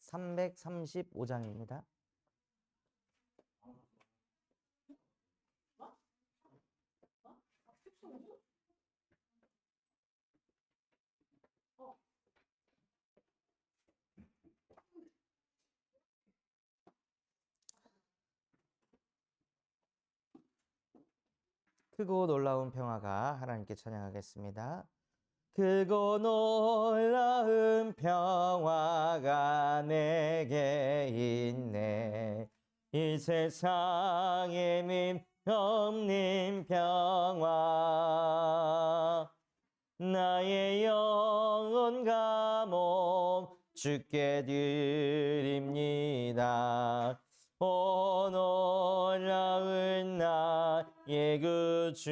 335장입니다. 크고 놀라운 평화가 하나님께 찬양하겠습니다. 크고 놀라운 평화가 내게 있네. 이 세상에 민 없는 평화. 나의 영혼과 몸 주께 드립니다. 오 놀라운 나의 구주.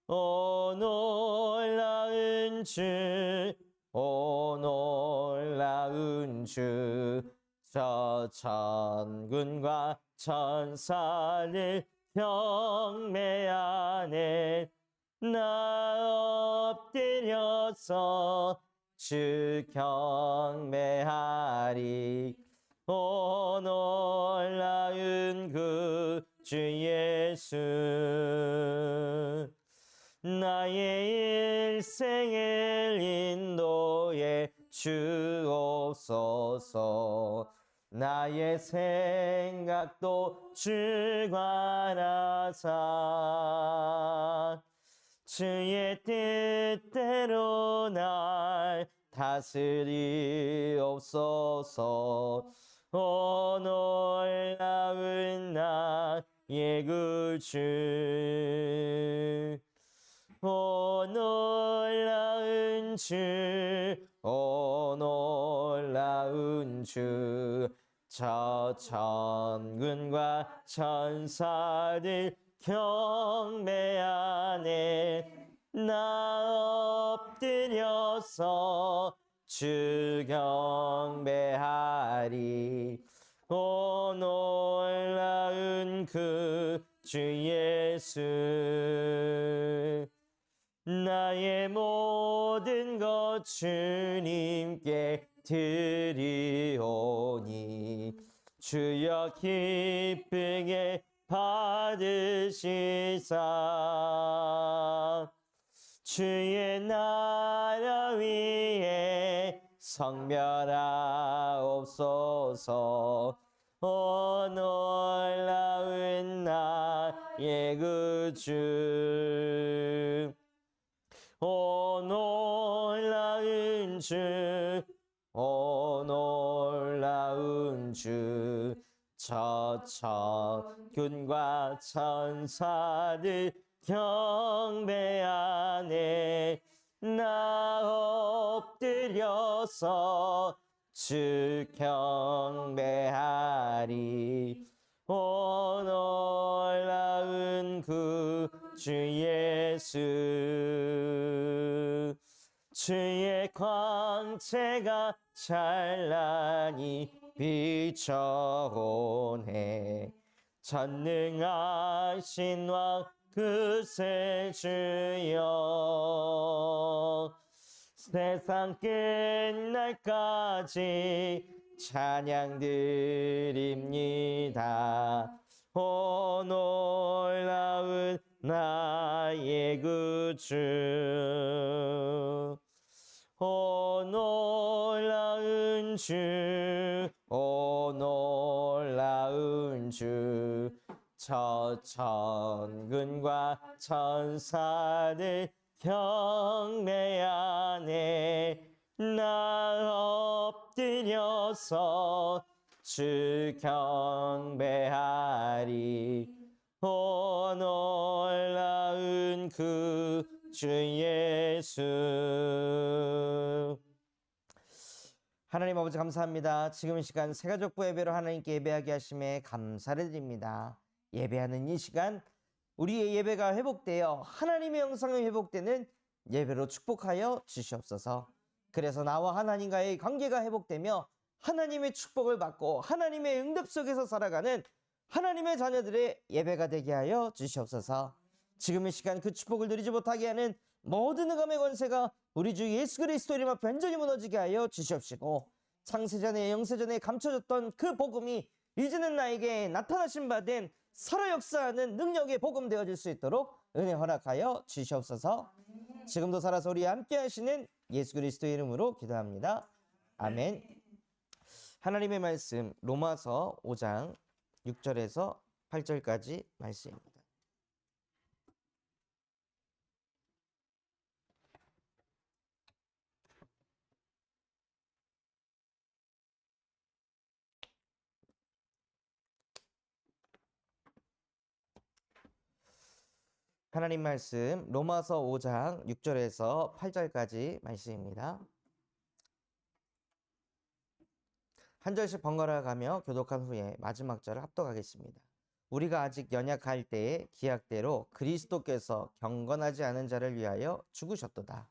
오 놀라운 주, 오 놀라운 주. 저 천군과 천사를 경배하네. 나 엎드려서 주 경배하리. 오 놀라운 구주 예수. 나의 일생을 인도해 주옵소서. 나의 생각도 주관하사 주의 뜻대로 날 다스리옵소서. 오 놀라운 나의 구주. 오 놀라운 주, 오 놀라운 주. 저 천군과 천사들 경배하네. 나 엎드려서 주 경배하리. 오 놀라운 구주 예수. 나의 모든 것 주님께 드리오니 주여 기쁘게 받으시사. 주의 나라 위에 성별하옵소서. 오 놀라운 나의 구주. 오 놀라운 주, 오 놀라운 주. 저 천군과 천사들 경배하네. 나 엎드려서 주 경배하리. 오 놀라운 구주 예수. 주의 광채가 찬란히 비춰오네. 전능하신 왕 구세주여. 세상 끝날까지 찬양 드립니다. 오 놀라운 나의 구주. 오 놀라운 주, 오 놀라운 주. 저 천군과 천사들 경배하네. 나 엎드려서 주 경배하리. 오 놀라운 구주 예수. 하나님 아버지 감사합니다. 지금 이 시간 새가족부 예배로 하나님께 예배하게 하심에 감사를 드립니다. 예배하는 이 시간 우리의 예배가 회복되어 하나님의 영상이 회복되는 예배로 축복하여 주시옵소서. 그래서 나와 하나님과의 관계가 회복되며 하나님의 축복을 받고 하나님의 응답 속에서 살아가는 하나님의 자녀들의 예배가 되게 하여 주시옵소서. 지금 이 시간 그 축복을 누리지 못하게 하는 모든 흑암의 권세가 우리 주 예수 그리스도 이름 앞에 완전히 무너지게 하여 주시옵시고, 창세전에 영세전에 감춰졌던 그 복음이 이제는 나에게 나타나신 바 된 살아 역사하는 능력의 복음 되어질 수 있도록 은혜 허락하여 주시옵소서. 지금도 살아서 우리 함께 하시는 예수 그리스도의 이름으로 기도합니다. 아멘. 하나님의 말씀 로마서 5장 6절에서 8절까지 말씀입니다. 하나님 말씀 로마서 5장 6절에서 8절까지 말씀입니다. 한 절씩 번갈아 가며 교독한 후에 마지막 절을 합독하겠습니다. 우리가 아직 연약할 때의 기약대로 그리스도께서 경건하지 않은 자를 위하여 죽으셨도다.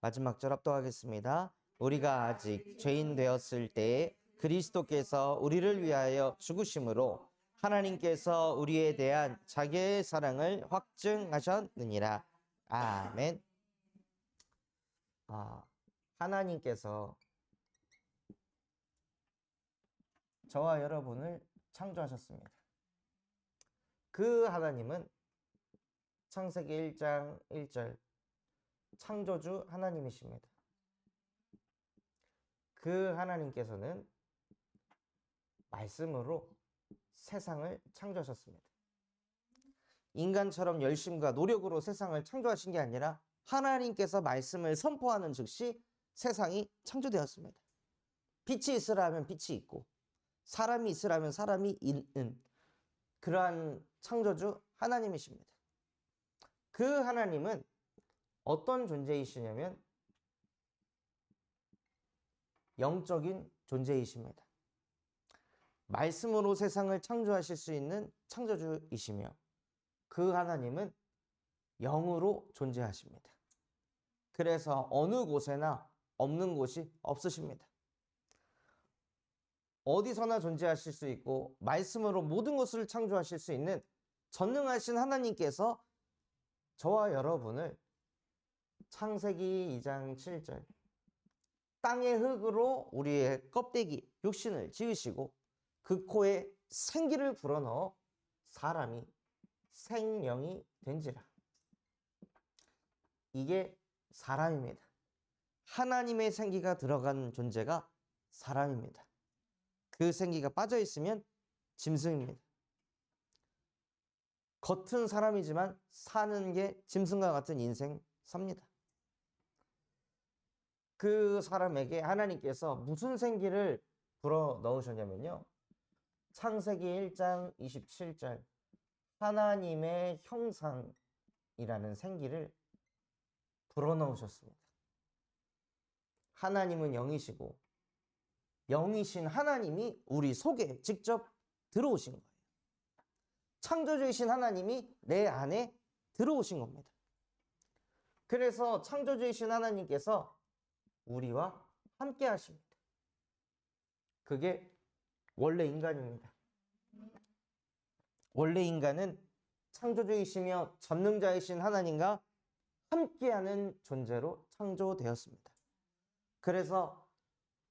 마지막 절 합독하겠습니다. 우리가 아직 죄인 되었을 때에 그리스도께서 우리를 위하여 죽으심으로 하나님께서 우리에 대한 자기의 사랑을 확증하셨느니라. 아멘. 하나님께서 저와 여러분을 창조하셨습니다. 그 하나님은 창세기 1장 1절 창조주 하나님이십니다. 그 하나님께서는 말씀으로 세상을 창조하셨습니다. 인간처럼 열심과 노력으로 세상을 창조하신 게 아니라 하나님께서 말씀을 선포하는 즉시 세상이 창조되었습니다. 빛이 있으라 하면 빛이 있고 사람이 있으라 하면 사람이 있는 그러한 창조주 하나님이십니다. 그 하나님은 어떤 존재이시냐면 영적인 존재이십니다. 말씀으로 세상을 창조하실 수 있는 창조주이시며 그 하나님은 영으로 존재하십니다. 그래서 어느 곳에나 없는 곳이 없으십니다. 어디서나 존재하실 수 있고 말씀으로 모든 것을 창조하실 수 있는 전능하신 하나님께서 저와 여러분을 창세기 2장 7절 땅의 흙으로 우리의 껍데기, 육신을 지으시고 그 코에 생기를 불어넣어 사람이 생명이 된지라. 이게 사람입니다. 하나님의 생기가 들어간 존재가 사람입니다. 그 생기가 빠져 있으면 짐승입니다. 겉은 사람이지만 사는 게 짐승과 같은 인생 삽니다. 그 사람에게 하나님께서 무슨 생기를 불어 넣으셨냐면요. 창세기 1장 27절 하나님의 형상이라는 생기를 불어넣으셨습니다. 하나님은 영이시고 영이신 하나님이 우리 속에 직접 들어오신 거예요. 창조주이신 하나님이 내 안에 들어오신 겁니다. 그래서 창조주이신 하나님께서 우리와 함께 하십니다. 그게 원래 인간입니다. 원래 인간은 창조주이시며 전능자이신 하나님과 함께하는 존재로 창조되었습니다. 그래서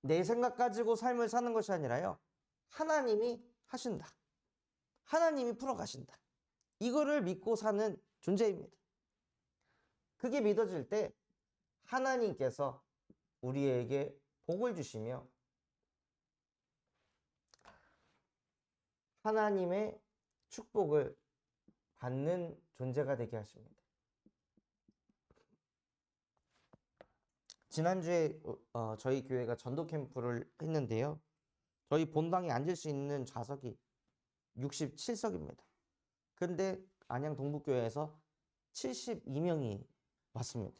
내 생각 가지고 삶을 사는 것이 아니라요. 하나님이 하신다. 하나님이 풀어가신다. 이거를 믿고 사는 존재입니다. 그게 믿어질 때 하나님께서 우리에게 복을 주시며 하나님의 축복을 받는 존재가 되게 하십니다. 지난주에 저희 교회가 전도 캠프를 했는데요. 저희 본당에 앉을 수 있는 좌석이 67석입니다. 근데 안양 동북교회에서 72명이 왔습니다.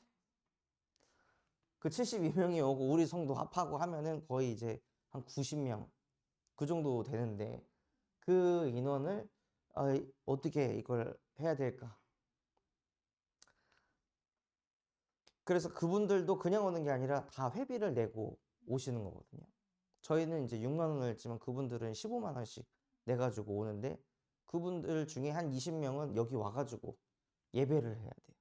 그 72명이 오고 우리 성도 합하고 하면은 거의 이제 한 90명 그 정도 되는데 그 인원을 어떻게 이걸 해야 될까? 그래서 그분들도 그냥 오는 게 아니라 다 회비를 내고 오시는 거거든요. 저희는 이제 6만 원을 냈지만 그분들은 15만 원씩 내가지고 오는데 그분들 중에 한 20명은 여기 와가지고 예배를 해야 돼요.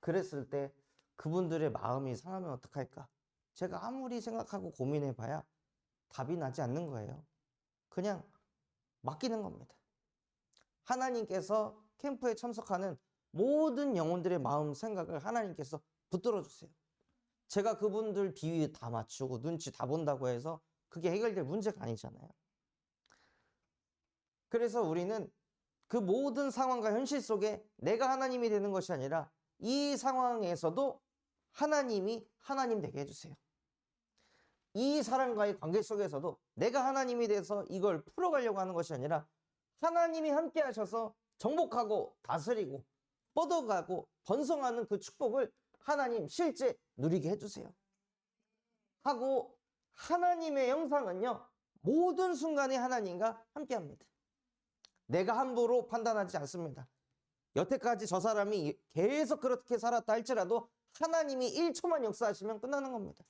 그랬을 때 그분들의 마음이 상하면 어떡할까? 제가 아무리 생각하고 고민해봐야 답이 나지 않는 거예요. 그냥 맡기는 겁니다. 하나님께서 캠프에 참석하는 모든 영혼들의 마음 생각을 하나님께서 붙들어 주세요. 제가 그분들 비위 다 맞추고 눈치 다 본다고 해서 그게 해결될 문제가 아니잖아요. 그래서 우리는 그 모든 상황과 현실 속에 내가 하나님이 되는 것이 아니라 이 상황에서도 하나님이 하나님 되게 해주세요. 이 사람과의 관계 속에서도 내가 하나님이 돼서 이걸 풀어가려고 하는 것이 아니라 하나님이 함께 하셔서 정복하고 다스리고 뻗어가고 번성하는 그 축복을 하나님 실제 누리게 해주세요. 하고 하나님의 영상은요, 모든 순간에 하나님과 함께 합니다. 내가 함부로 판단하지 않습니다. 여태까지 저 사람이 계속 그렇게 살았다 할지라도 하나님이 1초만 역사하시면 끝나는 겁니다.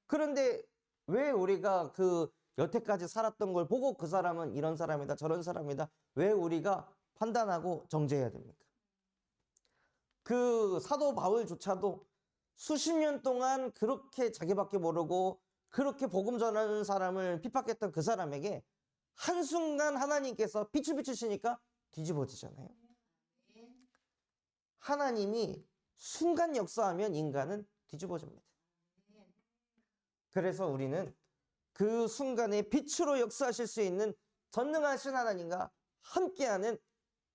그런데 왜 우리가 그 여태까지 살았던 걸 보고 그 사람은 이런 사람이다 저런 사람이다 왜 우리가 판단하고 정죄해야 됩니까? 그 사도 바울조차도 수십 년 동안 그렇게 자기밖에 모르고 그렇게 복음 전하는 사람을 핍박했던 그 사람에게 한순간 하나님께서 빛을 비추시니까 뒤집어지잖아요. 하나님이 순간 역사하면 인간은 뒤집어집니다. 그래서 우리는 그 순간에 빛으로 역사하실 수 있는 전능하신 하나님과 함께하는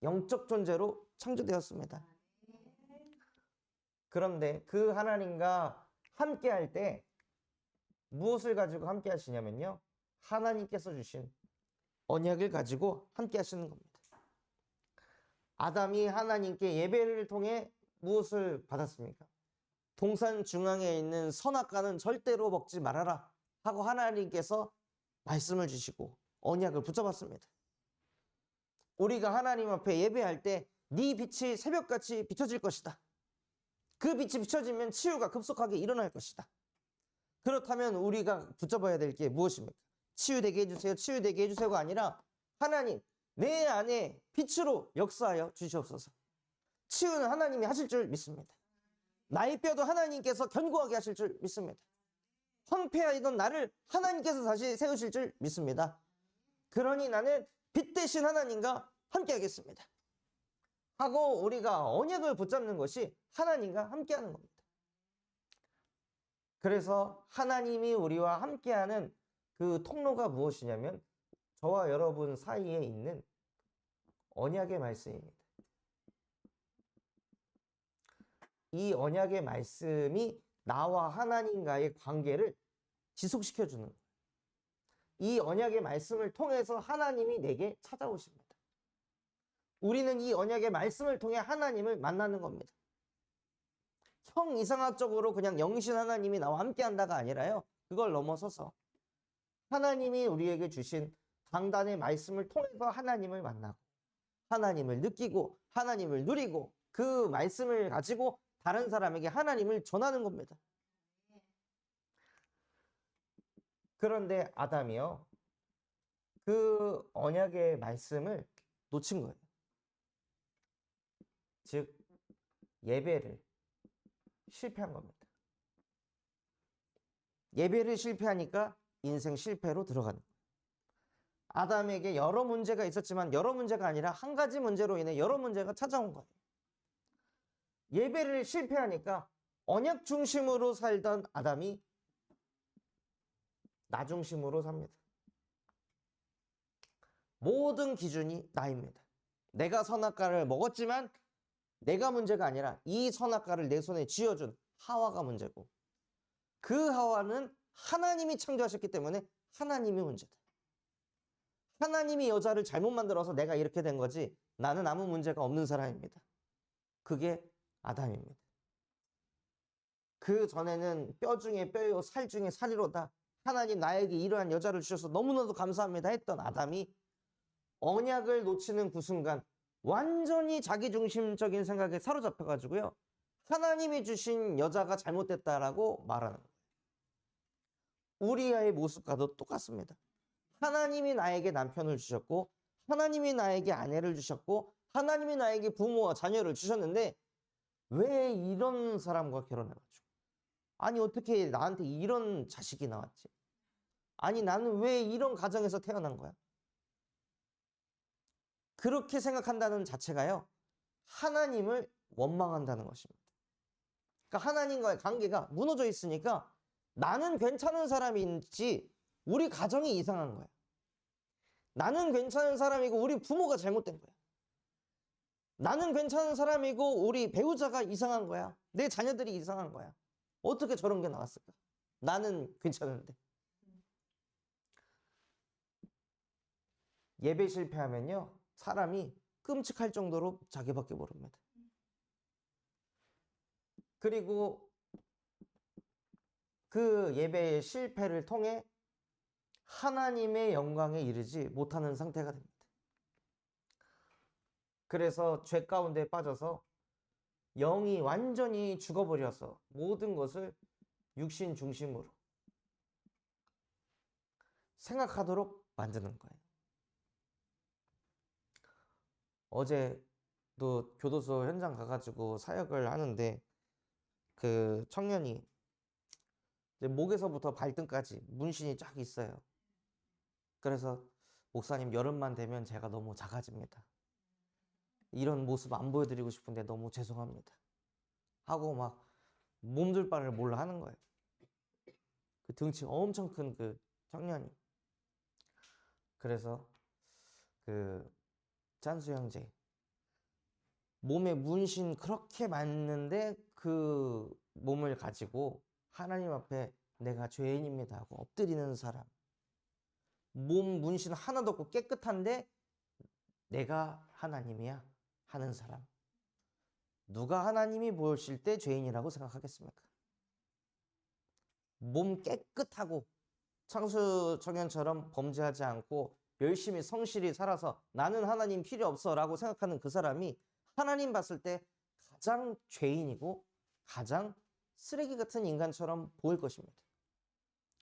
영적 존재로 창조되었습니다. 그런데 그 하나님과 함께할 때 무엇을 가지고 함께 하시냐면요, 하나님께서 주신 언약을 가지고 함께 하시는 겁니다. 아담이 하나님께 예배를 통해 무엇을 받았습니까? 동산 중앙에 있는 선악과는 절대로 먹지 말아라 하고 하나님께서 말씀을 주시고 언약을 붙잡았습니다. 우리가 하나님 앞에 예배할 때 네 빛이 새벽같이 비춰질 것이다. 그 빛이 비춰지면 치유가 급속하게 일어날 것이다. 그렇다면 우리가 붙잡아야 될 게 무엇입니까? 치유되게 해주세요, 치유되게 해주세요가 아니라 하나님 내 안에 빛으로 역사하여 주시옵소서. 치유는 하나님이 하실 줄 믿습니다. 나의 뼈도 하나님께서 견고하게 하실 줄 믿습니다. 황폐하던 나를 하나님께서 다시 세우실 줄 믿습니다. 그러니 나는 빛 대신 하나님과 함께 하겠습니다 하고 우리가 언약을 붙잡는 것이 하나님과 함께하는 겁니다. 그래서 하나님이 우리와 함께하는 그 통로가 무엇이냐면 저와 여러분 사이에 있는 언약의 말씀입니다. 이 언약의 말씀이 나와 하나님과의 관계를 지속시켜주는 거예요. 이 언약의 말씀을 통해서 하나님이 내게 찾아오십니다. 우리는 이 언약의 말씀을 통해 하나님을 만나는 겁니다. 형이상학적으로 그냥 영신 하나님이 나와 함께 한다가 아니라요, 그걸 넘어서서 하나님이 우리에게 주신 강단의 말씀을 통해서 하나님을 만나고 하나님을 느끼고 하나님을 누리고 그 말씀을 가지고 다른 사람에게 하나님을 전하는 겁니다. 그런데 아담이요, 그 언약의 말씀을 놓친 거예요. 즉 예배를 실패한 겁니다. 예배를 실패하니까 인생 실패로 들어가는 거예요. 아담에게 여러 문제가 있었지만 여러 문제가 아니라 한 가지 문제로 인해 여러 문제가 찾아온 거예요. 예배를 실패하니까 언약 중심으로 살던 아담이 나 중심으로 삽니다. 모든 기준이 나입니다. 내가 선악과를 먹었지만 내가 문제가 아니라 이 선악과를 내 손에 쥐어준 하와가 문제고, 그 하와는 하나님이 창조하셨기 때문에 하나님이 문제다. 하나님이 여자를 잘못 만들어서 내가 이렇게 된 거지 나는 아무 문제가 없는 사람입니다. 그게 아담입니다. 그 전에는 뼈 중에 뼈요 살 중에 살이로다, 하나님 나에게 이러한 여자를 주셔서 너무나도 감사합니다 했던 아담이 언약을 놓치는 그 순간 완전히 자기중심적인 생각에 사로잡혀가지고요, 하나님이 주신 여자가 잘못됐다라고 말하는 거예요. 우리의 모습과도 똑같습니다. 하나님이 나에게 남편을 주셨고 하나님이 나에게 아내를 주셨고 하나님이 나에게 부모와 자녀를 주셨는데 왜 이런 사람과 결혼해가지고 아니 어떻게 나한테 이런 자식이 나왔지? 아니 나는 왜 이런 가정에서 태어난 거야? 그렇게 생각한다는 자체가요. 하나님을 원망한다는 것입니다. 그러니까 하나님과의 관계가 무너져 있으니까 나는 괜찮은 사람인지 우리 가정이 이상한 거야. 나는 괜찮은 사람이고 우리 부모가 잘못된 거야. 나는 괜찮은 사람이고 우리 배우자가 이상한 거야. 내 자녀들이 이상한 거야. 어떻게 저런 게 나왔을까? 나는 괜찮은데. 예배 실패하면요. 사람이 끔찍할 정도로 자기밖에 모릅니다. 그리고 그 예배의 실패를 통해 하나님의 영광에 이르지 못하는 상태가 됩니다. 그래서 죄 가운데 빠져서 영이 완전히 죽어버려서 모든 것을 육신 중심으로 생각하도록 만드는 거예요. 어제도 교도소 현장 가가지고 사역을 하는데 그 청년이 이제 목에서부터 발등까지 문신이 쫙 있어요. 그래서 목사님 여름만 되면 제가 너무 작아집니다. 이런 모습 안 보여드리고 싶은데 너무 죄송합니다. 하고 막 몸둘 바를 몰라 하는 거예요. 그 등치 엄청 큰 그 청년이. 그래서 그 짠수 형제 몸에 문신 그렇게 많은데 그 몸을 가지고 하나님 앞에 내가 죄인입니다 하고 엎드리는 사람. 몸 문신 하나도 없고 깨끗한데 내가 하나님이야 하는 사람. 누가 하나님이 보실 때 죄인이라고 생각하겠습니까? 몸 깨끗하고 창수 청년처럼 범죄하지 않고 열심히 성실히 살아서 나는 하나님 필요 없어 라고 생각하는 그 사람이 하나님 봤을 때 가장 죄인이고 가장 쓰레기 같은 인간처럼 보일 것입니다.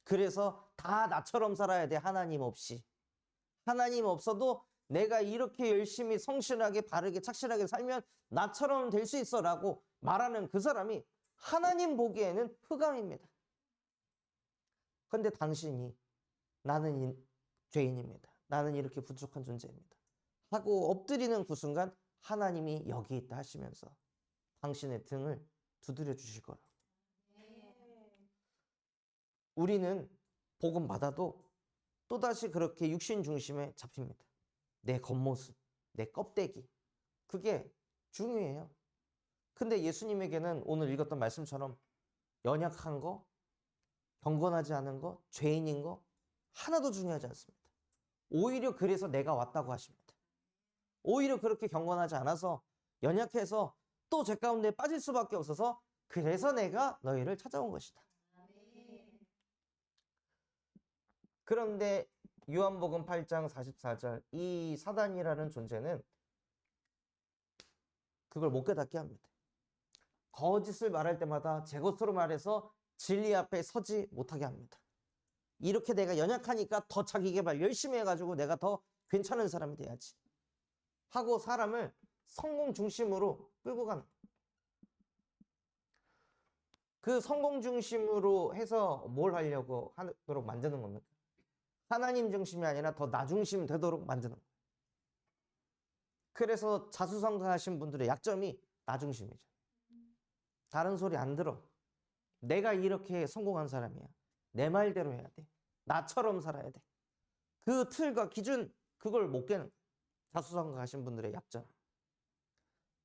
그래서 다 나처럼 살아야 돼. 하나님 없이. 하나님 없어도 내가 이렇게 열심히 성실하게 바르게 착실하게 살면 나처럼 될 수 있어 라고 말하는 그 사람이 하나님 보기에는 흑암입니다. 그런데 당신이 나는 죄인입니다. 나는 이렇게 부족한 존재입니다. 하고 엎드리는 그 순간 하나님이 여기 있다 하시면서 당신의 등을 두드려 주실 거라고. 우리는 복음 받아도 또다시 그렇게 육신 중심에 잡힙니다. 내 겉모습, 내 껍데기. 그게 중요해요. 근데 예수님에게는 오늘 읽었던 말씀처럼 연약한 거, 경건하지 않은 거, 죄인인 거 하나도 중요하지 않습니다. 오히려 그래서 내가 왔다고 하십니다. 오히려 그렇게 경건하지 않아서 연약해서 또 죄 가운데 빠질 수밖에 없어서 그래서 내가 너희를 찾아온 것이다. 그런데 요한복음 8장 44절 이 사단이라는 존재는 그걸 못 깨닫게 합니다. 거짓을 말할 때마다 제 것으로 말해서 진리 앞에 서지 못하게 합니다. 이렇게 내가 연약하니까 더 자기 개발 열심히 해가지고 내가 더 괜찮은 사람이 돼야지 하고 사람을 성공 중심으로 끌고 가는 그 성공 중심으로 해서 뭘 하려고 하도록 만드는 겁니까? 하나님 중심이 아니라 더 나 중심 되도록 만드는 거예요. 그래서 자수성가하신 분들의 약점이 나 중심이죠. 다른 소리 안 들어. 내가 이렇게 성공한 사람이야. 내 말대로 해야 돼. 나처럼 살아야 돼. 그 틀과 기준 그걸 못 깨는 거예요. 자수성가하신 분들의 약점.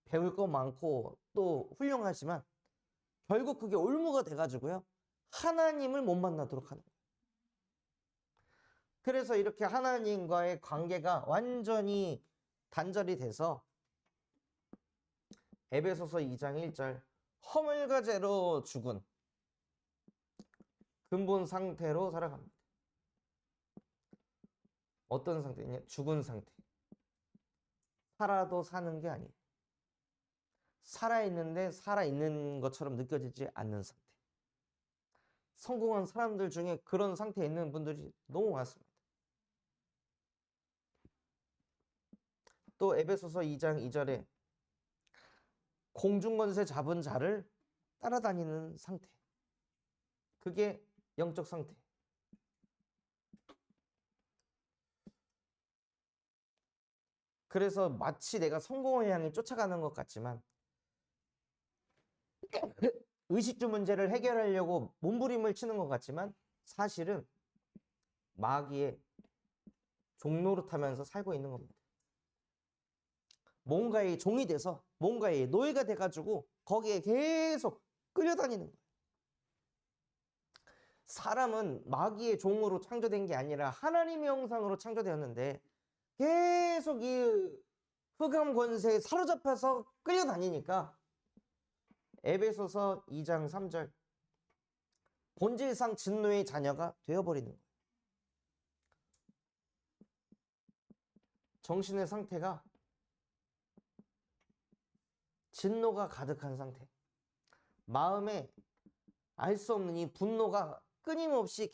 배울 거 많고 또 훌륭하지만 결국 그게 올무가 돼가지고요. 하나님을 못 만나도록 하는 거예요. 그래서 이렇게 하나님과의 관계가 완전히 단절이 돼서 에베소서 2장 1절 허물과죄로 죽은 근본 상태로 살아갑니다. 어떤 상태냐? 죽은 상태. 살아도 사는 게 아니에요. 살아있는데 살아있는 것처럼 느껴지지 않는 상태. 성공한 사람들 중에 그런 상태에 있는 분들이 너무 많습니다. 또 에베소서 2장 2절에 공중권세 잡은 자를 따라다니는 상태. 그게 영적 상태. 그래서 마치 내가 성공을 향해 쫓아가는 것 같지만 의식주 문제를 해결하려고 몸부림을 치는 것 같지만 사실은 마귀의 종노릇하면서 살고 있는 겁니다. 뭔가의 종이 돼서 뭔가의 노예가 돼가지고 거기에 계속 끌려다니는 거예요. 사람은 마귀의 종으로 창조된 게 아니라 하나님의 형상으로 창조되었는데 계속 이 흑암 권세에 사로잡혀서 끌려다니니까 에베소서 2장 3절 본질상 진노의 자녀가 되어버리는 거예요. 정신의 상태가 진노가 가득한 상태. 마음에 알 수 없는 이 분노가 끊임없이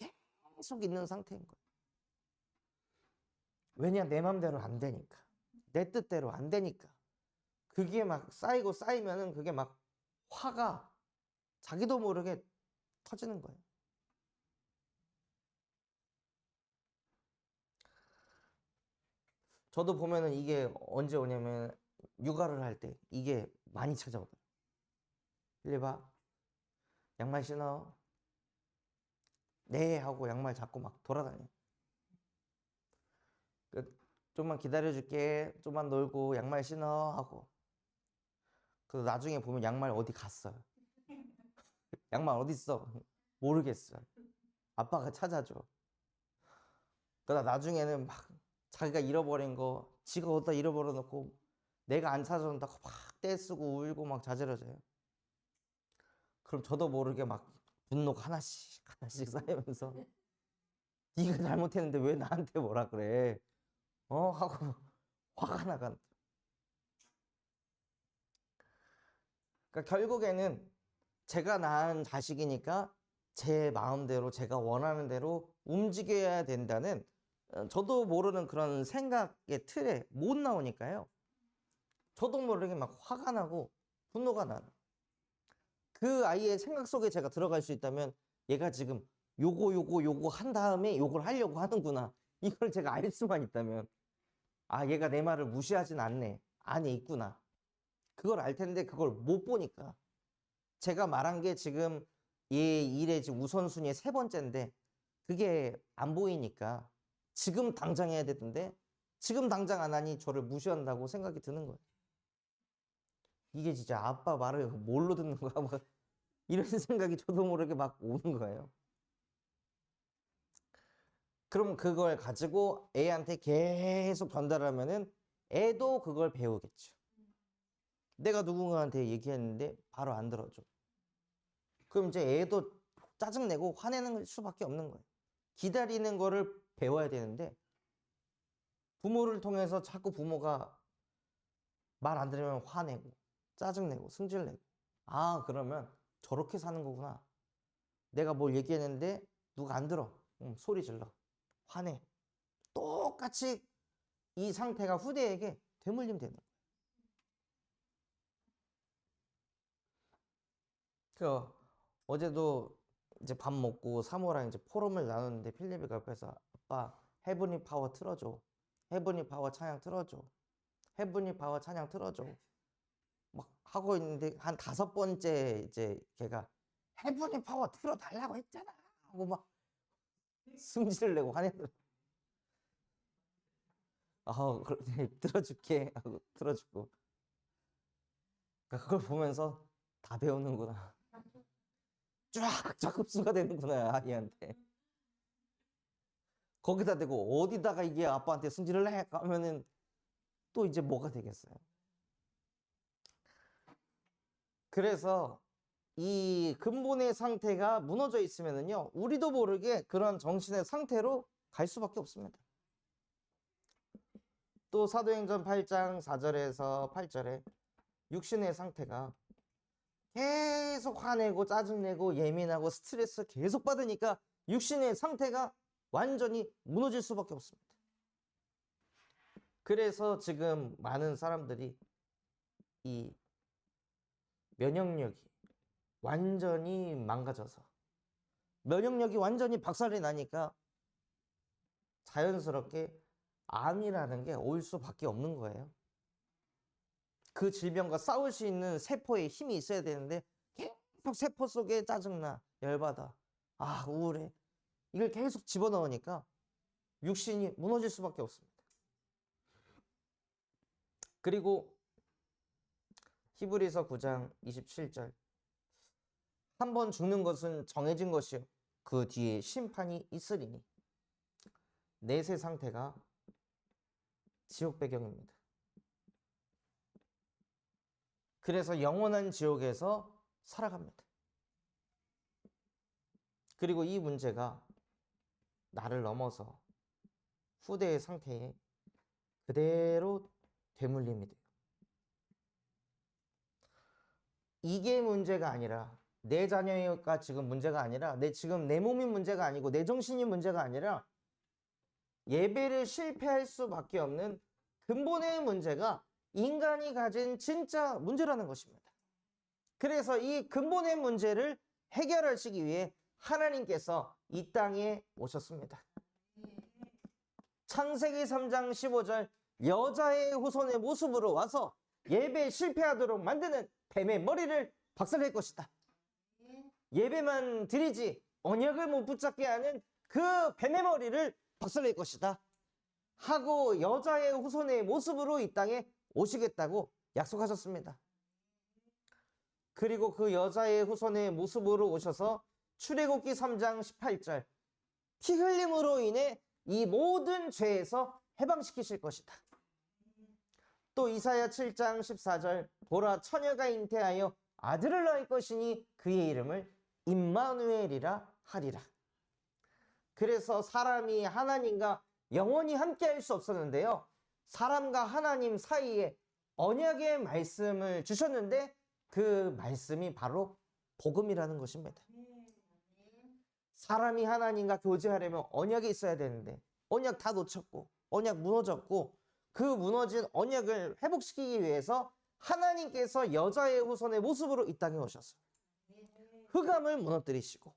계속 있는 상태인 거예요. 왜냐? 내 맘대로 안 되니까. 내 뜻대로 안 되니까. 그게 막 쌓이고 쌓이면은 그게 막 화가 자기도 모르게 터지는 거예요. 저도 보면은 이게 언제 오냐면 육아를 할 때 이게 많이 찾아오더라고요. 필리바, 양말 신어. 네 하고 양말 잡고 막 돌아다녀. 좀만 기다려줄게. 좀만 놀고 양말 신어 하고. 그 나중에 보면 양말 어디 갔어요. 양말 어디 있어? 모르겠어요. 아빠가 찾아줘. 그러다 나중에는 막 자기가 잃어버린 거 지가 어디다 잃어버려 놓고 내가 안 찾아준다고 막 떼쓰고 울고 막 자지러져요. 그럼 저도 모르게 막 분노가 하나씩 쌓이면서 네가 잘못했는데 왜 나한테 뭐라 그래? 하고 화가 나간. 그러니까 결국에는 제가 낳은 자식이니까 제 마음대로 제가 원하는 대로 움직여야 된다는 저도 모르는 그런 생각의 틀에 못 나오니까요. 저도 모르게 막 화가 나고 분노가 나는. 그 아이의 생각 속에 제가 들어갈 수 있다면 얘가 지금 요거 한 다음에 요걸 하려고 하는구나. 이걸 제가 알 수만 있다면 아, 얘가 내 말을 무시하진 않네. 안에 있구나. 그걸 알 텐데 그걸 못 보니까 제가 말한 게 지금 얘 일의 지금 우선순위의 3번째인데 그게 안 보이니까 지금 당장 해야 되던데 지금 당장 안 하니 저를 무시한다고 생각이 드는 거예요. 이게 진짜 아빠 말을 뭘로 듣는 거야? 막 이런 생각이 저도 모르게 막 오는 거예요. 그럼 그걸 가지고 애한테 계속 전달하면은 애도 그걸 배우겠죠. 내가 누군가한테 얘기했는데 바로 안 들어줘. 그럼 이제 애도 짜증내고 화내는 수밖에 없는 거예요. 기다리는 거를 배워야 되는데 부모를 통해서 자꾸 부모가 말 안 들으면 화내고 짜증내고 승질내고 아, 그러면 저렇게 사는 거구나. 내가 뭘 얘기했는데 누가 안 들어. 소리 질러. 화내. 똑같이 이 상태가 후대에게 되물림 되는 거예요. 어제도 이제 밥 먹고 사모랑 이제 포럼을 나눴는데 필립이가 옆에서 아빠 헤브니 파워 틀어줘. 헤브니 파워 찬양 틀어줘. 헤브니 파워 찬양 틀어줘. 막 하고 있는데 한 5번째 이제 걔가 헤브니 파워 틀어달라고 했잖아 하고 막 승질을 내고 화내더라. 들어줄게 하고 틀어주고. 그러니까 그걸 보면서 다 배우는구나. 쫙 흡수가 되는구나 아이한테. 거기다 대고 어디다가 이게 아빠한테 승질을 해 하면은 또 이제 뭐가 되겠어요. 그래서 이 근본의 상태가 무너져 있으면은요 우리도 모르게 그런 정신의 상태로 갈 수밖에 없습니다. 또 사도행전 8장 4절에서 8절에 육신의 상태가 계속 화내고 짜증내고 예민하고 스트레스 계속 받으니까 육신의 상태가 완전히 무너질 수밖에 없습니다. 그래서 지금 많은 사람들이 이 면역력이 완전히 망가져서 면역력이 완전히 박살이 나니까 자연스럽게 암이라는 게 올 수밖에 없는 거예요. 그 질병과 싸울 수 있는 세포에 힘이 있어야 되는데 계속 세포 속에 짜증나, 열받아, 우울해. 이걸 계속 집어넣으니까 육신이 무너질 수밖에 없습니다. 그리고 히브리서 9장 27절 한 번 죽는 것은 정해진 것이요 그 뒤에 심판이 있으리니 내세 상태가 지옥 배경입니다. 그래서 영원한 지옥에서 살아갑니다. 그리고 이 문제가 나를 넘어서 후대의 상태에 그대로 되물림이 돼요. 이게 문제가 아니라 내 자녀가 지금 문제가 아니라 내 몸이 문제가 아니고 내 정신이 문제가 아니라 예배를 실패할 수밖에 없는 근본의 문제가 인간이 가진 진짜 문제라는 것입니다. 그래서 이 근본의 문제를 해결하시기 위해 하나님께서 이 땅에 오셨습니다. 창세기 3장 15절 여자의 후손의 모습으로 와서 예배 실패하도록 만드는 뱀의 머리를 박살낼 것이다. 예배만 드리지 언약을 못 붙잡게 하는 그 뱀의 머리를 박살낼 것이다 하고 여자의 후손의 모습으로 이 땅에 오시겠다고 약속하셨습니다. 그리고 그 여자의 후손의 모습으로 오셔서 출애굽기 3장 18절 피 흘림으로 인해 이 모든 죄에서 해방시키실 것이다. 또 이사야 7장 14절 보라 처녀가 잉태하여 아들을 낳을 것이니 그의 이름을 임마누엘이라 하리라. 그래서 사람이 하나님과 영원히 함께할 수 없었는데요. 사람과 하나님 사이에 언약의 말씀을 주셨는데 그 말씀이 바로 복음이라는 것입니다. 사람이 하나님과 교제하려면 언약이 있어야 되는데 언약 다 놓쳤고 언약 무너졌고 그 무너진 언약을 회복시키기 위해서 하나님께서 여자의 후손의 모습으로 이 땅에 오셨어요. 흑암을 무너뜨리시고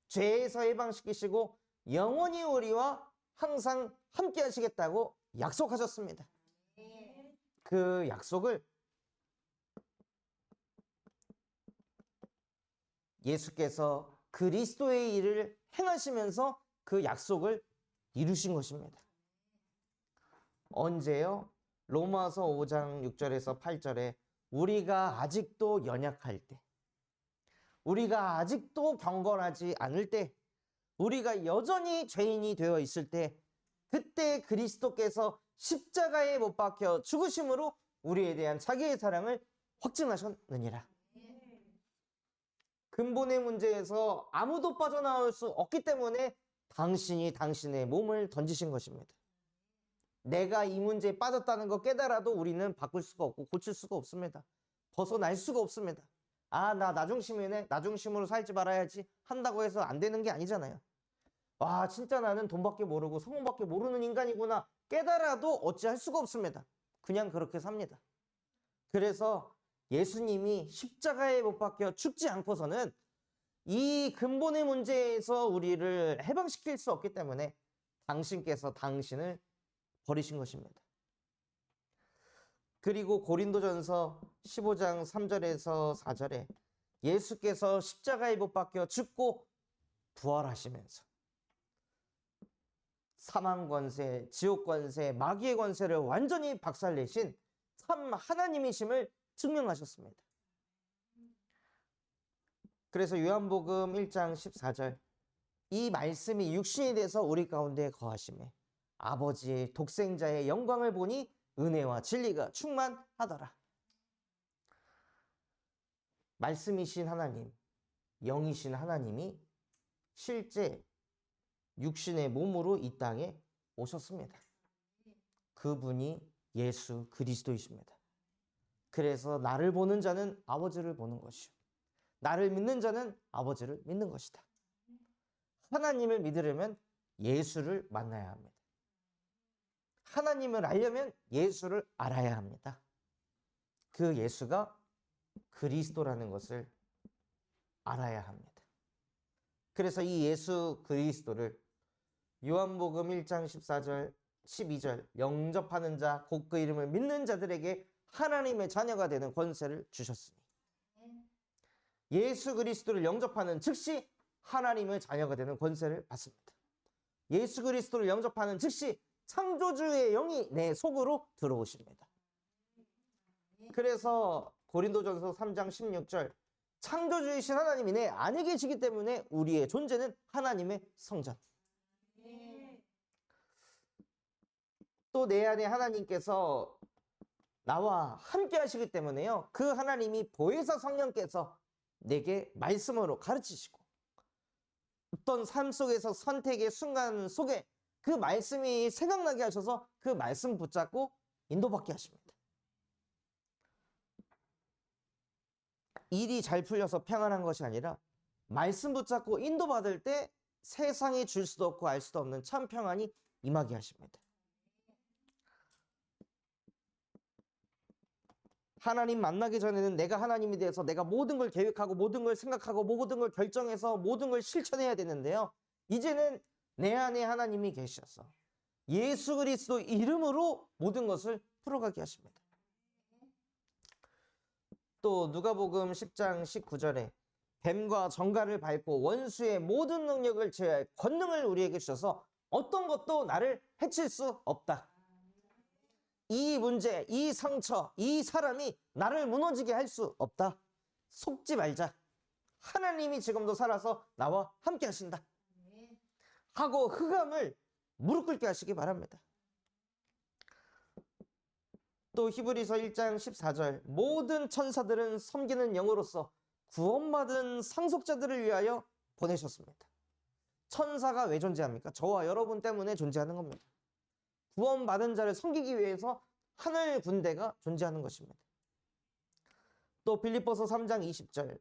죄에서 해방시키시고 영원히 우리와 항상 함께 하시겠다고 약속하셨습니다. 그 약속을 예수께서 그리스도의 일을 행하시면서 그 약속을 이루신 것입니다. 언제요? 로마서 5장 6절에서 8절에 우리가 아직도 연약할 때, 우리가 아직도 경건하지 않을 때, 우리가 여전히 죄인이 되어 있을 때, 그때 그리스도께서 십자가에 못 박혀 죽으심으로 우리에 대한 자기의 사랑을 확증하셨느니라. 근본의 문제에서 아무도 빠져나올 수 없기 때문에 당신이 당신의 몸을 던지신 것입니다. 내가 이 문제에 빠졌다는 거 깨달아도 우리는 바꿀 수가 없고 고칠 수가 없습니다. 벗어날 수가 없습니다. 나 중심이네. 나 중심으로 살지 말아야지 한다고 해서 안 되는 게 아니잖아요. 진짜 나는 돈밖에 모르고 성공밖에 모르는 인간이구나 깨달아도 어찌할 수가 없습니다. 그냥 그렇게 삽니다. 그래서 예수님이 십자가에 못 박혀 죽지 않고서는 이 근본의 문제에서 우리를 해방시킬 수 없기 때문에 당신께서 당신을 버리신 것입니다. 그리고 고린도전서 15장 3절에서 4절에 예수께서 십자가에 못 박혀 죽고 부활하시면서 사망 권세, 지옥 권세, 마귀의 권세를 완전히 박살내신 참 하나님이심을 증명하셨습니다. 그래서 요한복음 1장 14절 이 말씀이 육신이 돼서 우리 가운데 거하심에 아버지의 독생자의 영광을 보니 은혜와 진리가 충만하더라. 말씀이신 하나님, 영이신 하나님이 실제 육신의 몸으로 이 땅에 오셨습니다. 그분이 예수 그리스도이십니다. 그래서 나를 보는 자는 아버지를 보는 것이요 나를 믿는 자는 아버지를 믿는 것이다. 하나님을 믿으려면 예수를 만나야 합니다. 하나님을 알려면 예수를 알아야 합니다. 그 예수가 그리스도라는 것을 알아야 합니다. 그래서 이 예수 그리스도를 요한복음 1장 14절 12절 영접하는 자 곧 그 이름을 믿는 자들에게 하나님의 자녀가 되는 권세를 주셨으니, 예수 그리스도를 영접하는 즉시 하나님의 자녀가 되는 권세를 받습니다. 예수 그리스도를 영접하는 즉시 창조주의 영이 내 속으로 들어오십니다. 그래서 고린도전서 3장 16절 창조주이신 하나님이 내 안에 계시기 때문에 우리의 존재는 하나님의 성전. 또 내 안에 하나님께서 나와 함께 하시기 때문에요, 그 하나님이 보혜사 성령께서 내게 말씀으로 가르치시고, 어떤 삶 속에서 선택의 순간 속에 그 말씀이 생각나게 하셔서 그 말씀 붙잡고 인도받게 하십니다. 일이 잘 풀려서 평안한 것이 아니라 말씀 붙잡고 인도받을 때 세상이 줄 수도 없고 알 수도 없는 참 평안이 임하게 하십니다. 하나님 만나기 전에는 내가 하나님이 돼서 내가 모든 걸 계획하고 모든 걸 생각하고 모든 걸 결정해서 모든 걸 실천해야 되는데요, 이제는 내 안에 하나님이 계셔서 예수 그리스도 이름으로 모든 것을 풀어가게 하십니다. 또 누가복음 10장 19절에 뱀과 정갈을 밟고 원수의 모든 능력을 제어할 권능을 우리에게 주셔서 어떤 것도 나를 해칠 수 없다. 이 문제, 이 상처, 이 사람이 나를 무너지게 할 수 없다. 속지 말자. 하나님이 지금도 살아서 나와 함께 하신다 하고 흑암을 무릎 꿇게 하시기 바랍니다. 또 히브리서 1장 14절 모든 천사들은 섬기는 영으로서 구원받은 상속자들을 위하여 보내셨습니다. 천사가 왜 존재합니까? 저와 여러분 때문에 존재하는 겁니다. 구원받은 자를 섬기기 위해서 하늘 군대가 존재하는 것입니다. 또 빌립보서 3장 20절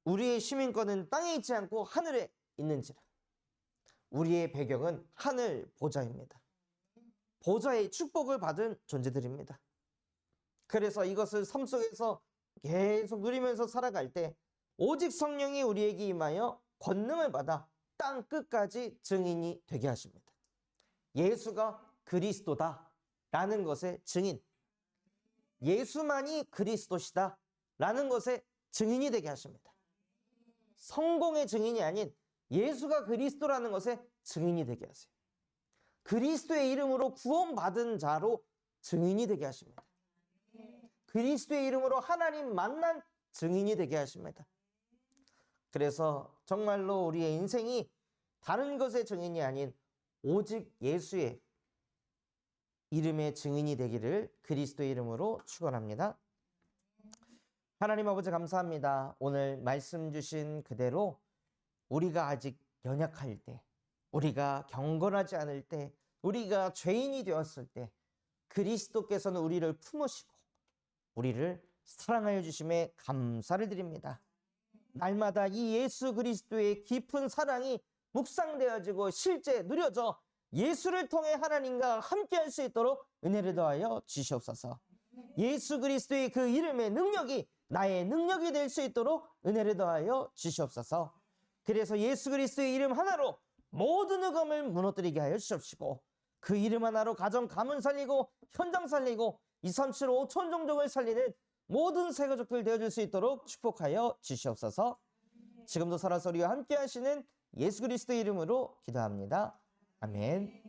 우리의 시민권은 땅에 있지 않고 하늘에 있는지라. 우리의 배경은 하늘 보좌입니다. 보좌의 축복을 받은 존재들입니다. 그래서 이것을 삶 속에서 계속 누리면서 살아갈 때 오직 성령이 우리에게 임하여 권능을 받아 땅 끝까지 증인이 되게 하십니다. 예수가 그리스도다 라는 것의 증인, 예수만이 그리스도시다 라는 것의 증인이 되게 하십니다. 성공의 증인이 아닌 예수가 그리스도라는 것의 증인이 되게 하세요. 그리스도의 이름으로 구원받은 자로 증인이 되게 하십니다. 그리스도의 이름으로 하나님 만난 증인이 되게 하십니다. 그래서 정말로 우리의 인생이 다른 것의 증인이 아닌 오직 예수의 이름의 증인이 되기를 그리스도의 이름으로 축원합니다. 하나님 아버지 감사합니다. 오늘 말씀 주신 그대로 우리가 아직 연약할 때, 우리가 경건하지 않을 때, 우리가 죄인이 되었을 때 그리스도께서는 우리를 품으시고 우리를 사랑하여 주심에 감사를 드립니다. 날마다 이 예수 그리스도의 깊은 사랑이 묵상되어지고 실제 누려져 예수를 통해 하나님과 함께할 수 있도록 은혜를 더하여 주시옵소서. 예수 그리스도의 그 이름의 능력이 나의 능력이 될 수 있도록 은혜를 더하여 주시옵소서. 그래서 예수 그리스도의 이름 하나로 모든 흑암을 무너뜨리게 하여 주십시고, 그 이름 하나로 가정 가문 살리고 현장 살리고 237 5천 종족을 살리는 모든 새 가족들 되어줄 수 있도록 축복하여 주시옵소서. 지금도 살아서 우리와 함께 하시는 예수 그리스도의 이름으로 기도합니다. 아멘.